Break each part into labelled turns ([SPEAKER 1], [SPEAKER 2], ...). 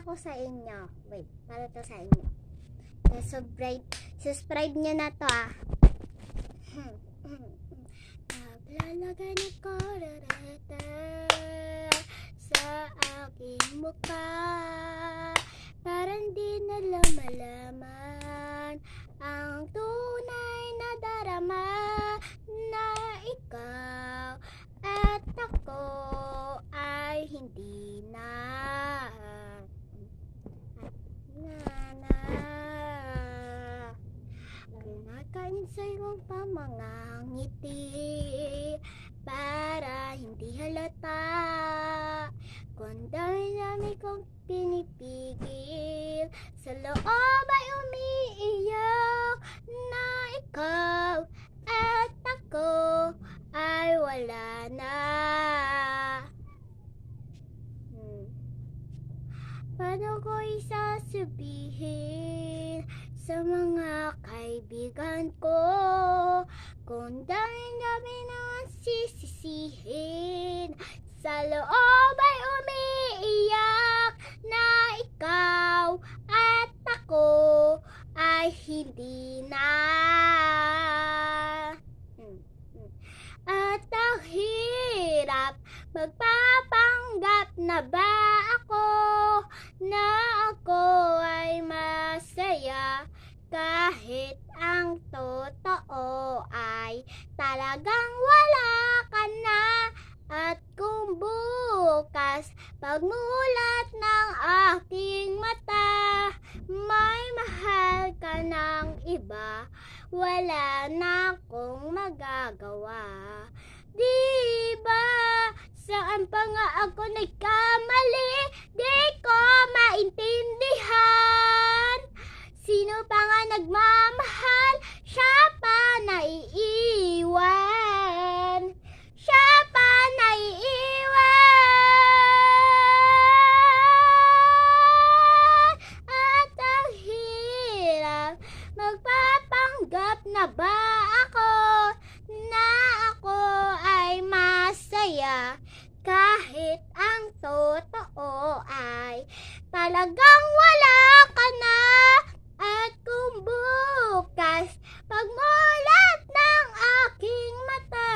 [SPEAKER 1] ako sa inyo. Wait, para to sa inyo. Subscribe nyo na to Naglalagay ng koloreta sa aking mukha para hindi nila malaman ang tunay na darama na ikaw at ako ay hindi na Pinakain sa iyong pamangangiti para hindi halata kung dami-dami kong pinipigil sa loob ay umiiyak na ikaw at ako ay wala na. Paano ko isasabihin sa mga kaibigan ko kung dami-dami naman sisisihin sa loob ay umiiyak na ikaw at ako ay hindi na. At ang hirap magpapanggap na ba ako na ako ay masaya kahit ang totoo ay talagang wala ka na. At kung bukas pagmulat ng aking mata may mahal ka ng iba, wala na akong magagawa. Diba? Saan pa nga ako nagkamali? Di ko maintindihan. Sino pa nga nagmamahal? Siya pa naiiwan. Siya pa naiiwan. At ang hirap magpapanggap na ba ako na ako ay masaya kahit ang totoo ay talagang wala ka na. At kung bukas pagmulat ng aking mata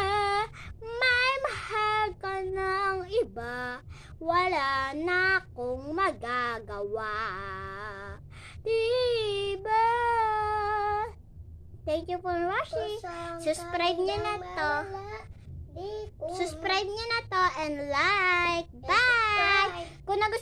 [SPEAKER 1] may mahal ka ng iba, wala na akong magagawa. Diba? Thank you for watching. Subscribe nyo na to. Subscribe nyo na to and like. Bye! Kung nagustuhan